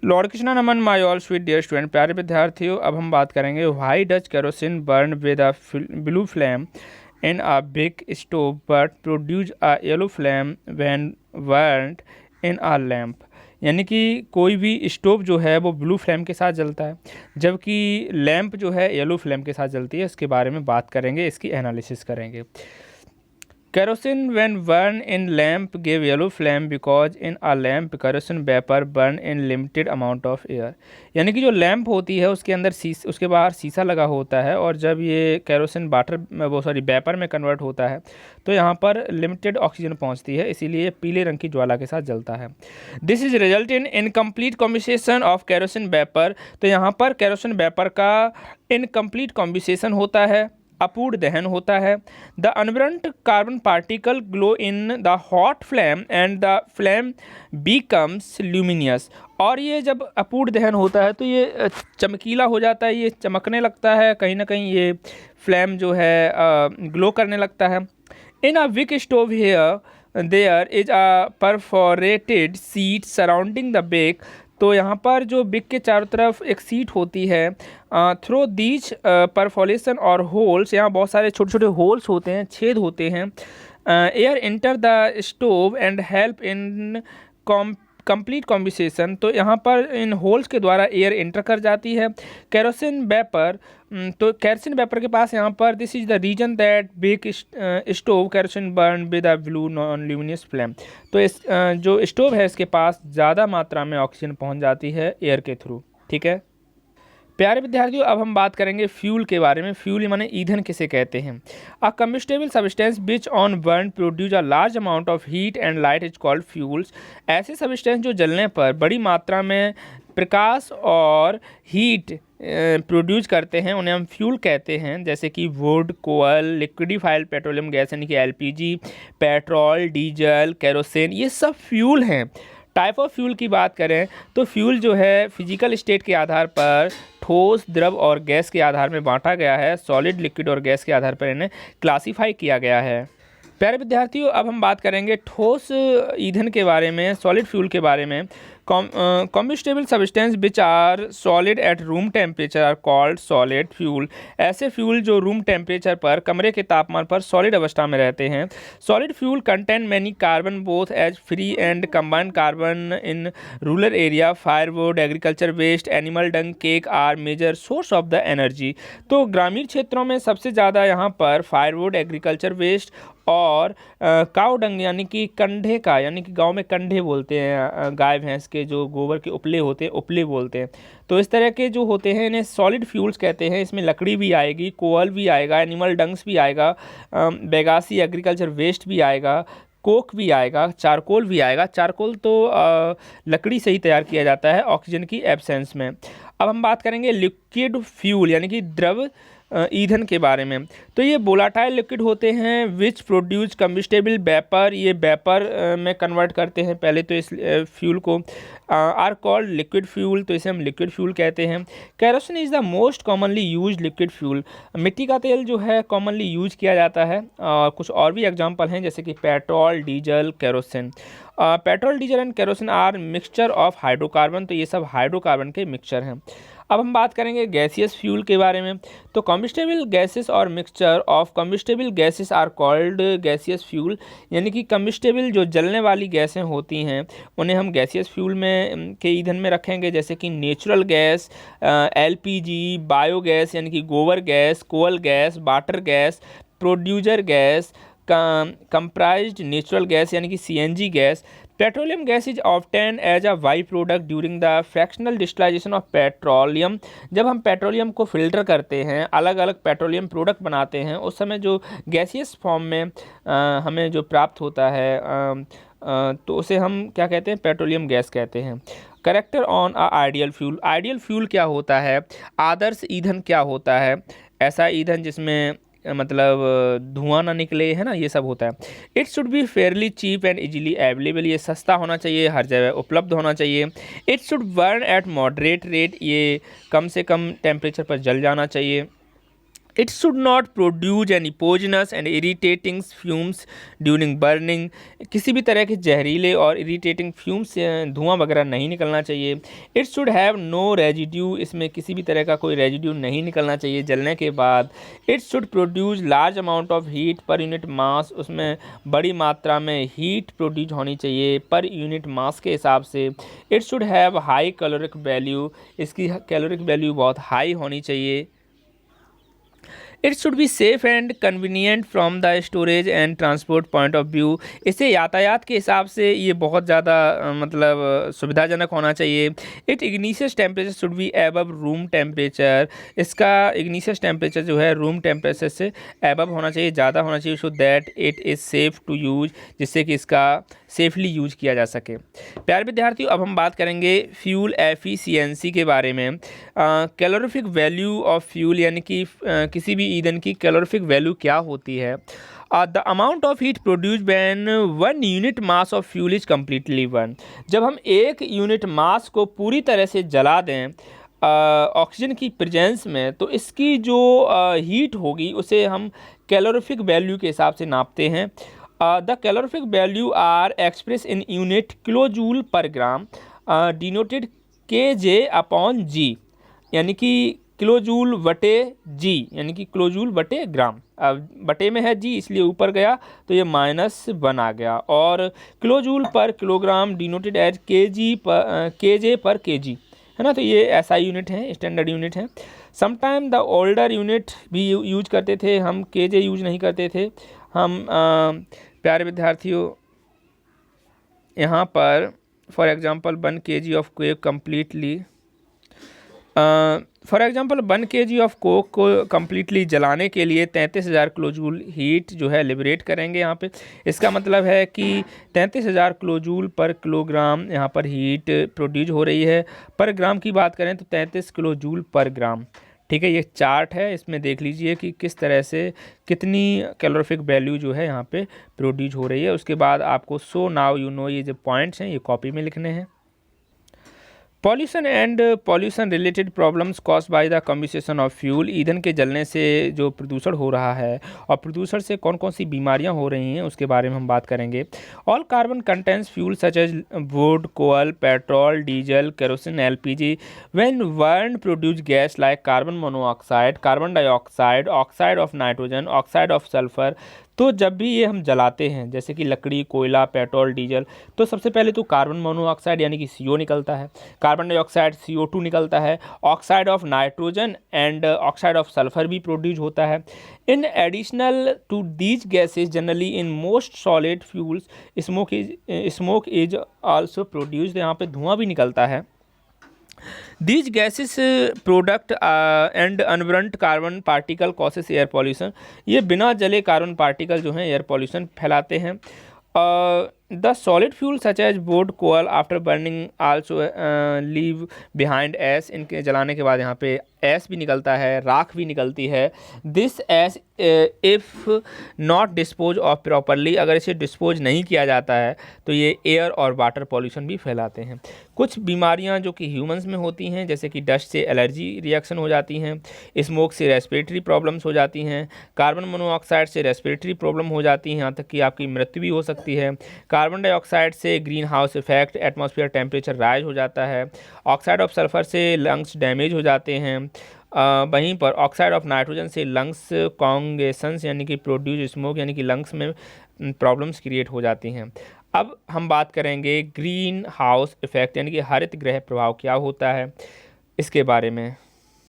Lord Krishna नमन my all sweet dear student, प्यारे विद्यार्थियों, अब हम बात करेंगे why does kerosene burn with a blue flame in a big stove but produce a yellow flame when burned in a lamp. यानी कि कोई भी स्टोव जो है वो ब्लू फ्लेम के साथ जलता है, जबकि लैम्प जो है येलो फ्लेम के साथ जलती है। इसके बारे में बात करेंगे, इसकी एनालिसिस करेंगे। Kerosene when burned in lamp give yellow flame because in a lamp kerosene vapor burn in limited amount of air। यानी कि जो लैंप होती है उसके अंदर उसके बाहर शीशा लगा होता है, और जब ये केरोसिन वेपर में कन्वर्ट होता है तो यहाँ पर लिमिटेड ऑक्सीजन पहुँचती है, इसीलिए पीले रंग की ज्वाला के साथ जलता है। This is result in incomplete combination of kerosene vapour. तो यहाँ पर केरोसिन वेपर का इनकम्प्लीट कॉम्बिनेशन होता है, अपूर्ण दहन होता है। The unburned carbon particle glow in the hot flame and the flame becomes luminous. और ये जब अपूर्ण दहन होता है तो ये चमकीला हो जाता है, ये चमकने लगता है, कहीं ना कहीं ये फ्लेम जो है ग्लो करने लगता है। In a wick stove here there is a perforated sheet surrounding the bake. तो यहाँ पर जो बिक के चारों तरफ एक सीट होती है, थ्रो दीज परफोलेशन और होल्स, यहाँ बहुत सारे छोटे छोटे होल्स होते हैं, छेद होते हैं। Air enter the stove and help in complete combination. तो यहाँ पर इन होल्स के द्वारा एयर इंटर कर जाती है। केरोसिन वेपर, तो केरोसिन वेपर के पास यहाँ पर this is the reason that big stove kerosene burn with a blue non luminous flame. तो इस जो स्टोव है इसके पास ज़्यादा मात्रा में ऑक्सीजन पहुँच जाती है एयर के थ्रू। ठीक है प्यारे विद्यार्थियों, अब हम बात करेंगे फ्यूल के बारे में। फ्यूल माने ईंधन किसे कहते हैं? A combustible substance which on burn produce a large amount of heat and light is called fuels. ऐसे सब्सटेंस जो जलने पर बड़ी मात्रा में प्रकाश और हीट प्रोड्यूस करते हैं उन्हें हम फ्यूल कहते हैं, जैसे कि वुड, कोयल, लिक्विडिफाइड पेट्रोलियम गैस यानी कि एलपीजी, पेट्रोल, डीजल, केरोसिन, ये सब फ्यूल हैं। टाइप ऑफ फ्यूल की बात करें तो फ्यूल जो है फिजिकल स्टेट के आधार पर ठोस, द्रव और गैस के आधार में बांटा गया है। सॉलिड, लिक्विड और गैस के आधार पर इन्हें क्लासीफाई किया गया है। प्यारे विद्यार्थियों, अब हम बात करेंगे ठोस ईंधन के बारे में, सॉलिड फ्यूल के बारे में। Combustible substance which are solid at room temperature are called solid fuel. ऐसे फ्यूल जो रूम टेम्परेचर पर, कमरे के तापमान पर सॉलिड अवस्था में रहते हैं। Solid fuel contain many carbon both as free and combined carbon in rural area. Firewood, agriculture waste, animal dung, cake are major source of the energy. तो ग्रामीण क्षेत्रों में सबसे ज़्यादा यहाँ पर फायरवुड, एग्रीकल्चर वेस्ट और काऊ डंग यानी कि कंधे का, यानी कि गांव में कंधे बोलते हैं, गाय भैंस के जो गोबर के उपले होते हैं, उपले बोलते हैं। तो इस तरह के जो होते हैं इन्हें सॉलिड फ्यूल्स कहते हैं। इसमें लकड़ी भी आएगी, कोयल भी आएगा, एनिमल डंग्स भी आएगा, बेगासी एग्रीकल्चर वेस्ट भी आएगा, कोक भी आएगा, चारकोल भी आएगा। चारकोल तो लकड़ी से ही तैयार किया जाता है ऑक्सीजन की एब्सेंस में। अब हम बात करेंगे लिक्विड फ्यूल यानी कि द्रव ईंधन के बारे में। तो ये वोलाटाइल लिक्विड होते हैं विच प्रोड्यूस कम्बस्टेबल वेपर। ये वेपर में कन्वर्ट करते हैं पहले तो इस फ्यूल को। आर कॉल्ड लिक्विड फ्यूल, तो इसे हम लिक्विड फ्यूल कहते हैं। Kerosene is the most commonly use liquid fuel. मिट्टी का तेल जो है कॉमनली यूज किया जाता है। कुछ और भी एग्जांपल हैं जैसे कि petrol, diesel, kerosene. Petrol, diesel and kerosene are mixture of hydrocarbon. तो ये सब हाइड्रोकार्बन के मिक्सचर हैं। अब हम बात करेंगे गैसियस फ्यूल के बारे में। तो कम्बस्टेबल गैसेस और mixture of combustible gases are called gaseous fuel. यानी कि कम्बस्टेबल जो जलने वाली गैसें होती हैं उन्हें हम गैसियस फ्यूल में के ईंधन में रखेंगे, जैसे कि नेचुरल गैस, एलपीजी, बायोगैस यानी कि गोबर gas, coal gas, water gas, producer gas, compressed natural gas यानी कि CNG gas. Petroleum gas is obtain as a by product during the fractional distillation of petroleum. जब हम पेट्रोलियम को filter करते हैं, अलग अलग पेट्रोलियम प्रोडक्ट बनाते हैं, उस समय जो गैसियस फॉर्म में हमें जो प्राप्त होता है तो उसे हम क्या कहते हैं? पेट्रोलियम गैस कहते हैं। Character on a ideal fuel. Ideal fuel क्या होता है? आदर्श ईंधन क्या होता है? ऐसा ईंधन जिसमें मतलब धुआं ना निकले, है ना, ये सब होता है। It should be fairly cheap and easily available. ये सस्ता होना चाहिए, हर जगह उपलब्ध होना चाहिए। It should burn at moderate rate. ये कम से कम टेम्परेचर पर जल जाना चाहिए। It should not produce any poisonous and irritating fumes during burning. किसी भी तरह के जहरीले और irritating fumes से धुआं वगैरह नहीं निकलना चाहिए. It should have no residue. इसमें किसी भी तरह का कोई residue नहीं निकलना चाहिए जलने के बाद. It should produce large amount of heat per unit mass. उसमें बड़ी मात्रा में heat produce होनी चाहिए per unit mass के हिसाब से. It should have high caloric value. इसकी caloric value बहुत high होनी चाहिए. It should be safe and convenient from the storage and transport point of view. इसे यातायात के हिसाब से ये बहुत ज़्यादा मतलब सुविधाजनक होना चाहिए. It igneous temperature should be above room temperature. इसका इग्निशियस टेम्परेचर जो है रूम टेम्परेचर से एबव होना चाहिए, ज़्यादा होना चाहिए, so that it is safe to use, जिससे कि इसका सेफली यूज किया जा सके. प्यारे विद्यार्थियों, अब हम बात करेंगे फ्यूल एफिशिएंसी के बारे में. कैलोरीफिक वैल्यू ऑफ फ्यूल, यानी कि किसी भी ईंधन की कैलोरीफिक वैल्यू क्या होती है. The amount of heat produce when 1 unit mass of fuel is completely burn. जब हम 1 यूनिट मास को पूरी तरह से जला दें ऑक्सीजन की प्रेजेंस में, तो इसकी जो हीट होगी उसे हम कैलोरीफिक वैल्यू के हिसाब से नापते हैं. The calorific value are express in unit kilo joule per gram, denoted kJ/g, यानी कि किलो जूल बटे जी, यानी कि किलो जूल बटे ग्राम. अब बटे में है जी इसलिए ऊपर गया तो ये -1 आ गया. और kilo joule per kilogram denoted as kJ per kg, है ना. तो ये SI यूनिट है, स्टैंडर्ड यूनिट है. समटाइम द ओल्डर यूनिट भी यूज करते थे, हम kJ यूज नहीं करते थे. हम प्यारे विद्यार्थियों यहाँ पर for example 1 kg of Coke completely for example 1 kg of Coke को कम्प्लीटली जलाने के लिए 33,000 किलो जूल हीट जो है लिबरेट करेंगे यहाँ पे. इसका मतलब है कि 33,000 किलो जूल पर किलोग्राम यहाँ पर हीट प्रोड्यूस हो रही है. पर ग्राम की बात करें तो 33 किलो जूल पर ग्राम. ठीक है, ये चार्ट है, इसमें देख लीजिए कि किस तरह से कितनी कैलोरीफिक वैल्यू जो है यहाँ पे प्रोड्यूस हो रही है. उसके बाद आपको सो नाउ यू नो, ये जो पॉइंट्स हैं ये कॉपी में लिखने हैं. Pollution and pollution related problems cause by the combustion of fuel. ईंधन के जलने से जो प्रदूषण हो रहा है और प्रदूषण से कौन कौन सी बीमारियां हो रही हैं उसके बारे में हम बात करेंगे. All carbon contents fuel such as wood, coal, petrol, diesel, kerosene, LPG when burn produce gas like carbon monoxide, carbon dioxide, oxide of nitrogen, oxide of sulphur. तो जब भी ये हम जलाते हैं जैसे कि लकड़ी, कोयला, पेट्रोल, डीजल, तो सबसे पहले तो कार्बन मोनोऑक्साइड यानी कि CO निकलता है, कार्बन डाइऑक्साइड CO2 निकलता है, oxide of nitrogen and oxide of sulphur भी प्रोड्यूस होता है. In additional to these gases generally in most solid fuels smoke is also produced. यहाँ पे धुआं भी निकलता है. These gases product and unburnt carbon particle causes air pollution. ये बिना जले कार्बन पार्टिकल जो हैं एयर पॉल्यूशन फैलाते हैं. The solid fuel such as wood, coal after burning also leave behind ash. इनके जलाने के बाद यहाँ पे एस भी निकलता है, राख भी निकलती है. This S if not dispose of properly, अगर इसे डिस्पोज नहीं किया जाता है तो ये एयर और वाटर पॉल्यूशन भी फैलाते हैं. कुछ बीमारियां जो कि ह्यूमंस में होती हैं जैसे कि डस्ट से एलर्जी रिएक्शन हो जाती हैं, स्मोक से रेस्पिरेटरी प्रॉब्लम्स हो जाती हैं, कार्बन मोनोऑक्साइड से रेस्पिरेटरी प्रॉब्लम हो जाती हैं, यहाँ तक कि आपकी मृत्यु भी हो सकती है. कार्बन डाइऑक्साइड से green house effect, atmosphere temperature rise हो जाता है. ऑक्साइड ऑफ सल्फर से लंग्स डैमेज हो जाते हैं. वहीं पर ऑक्साइड ऑफ नाइट्रोजन से लंग्स कॉन्गेशंस यानी कि प्रोड्यूस स्मोक, यानी कि लंग्स में प्रॉब्लम्स क्रिएट हो जाती हैं. अब हम बात करेंगे ग्रीन हाउस इफेक्ट यानी कि हरित गृह प्रभाव क्या होता है इसके बारे में.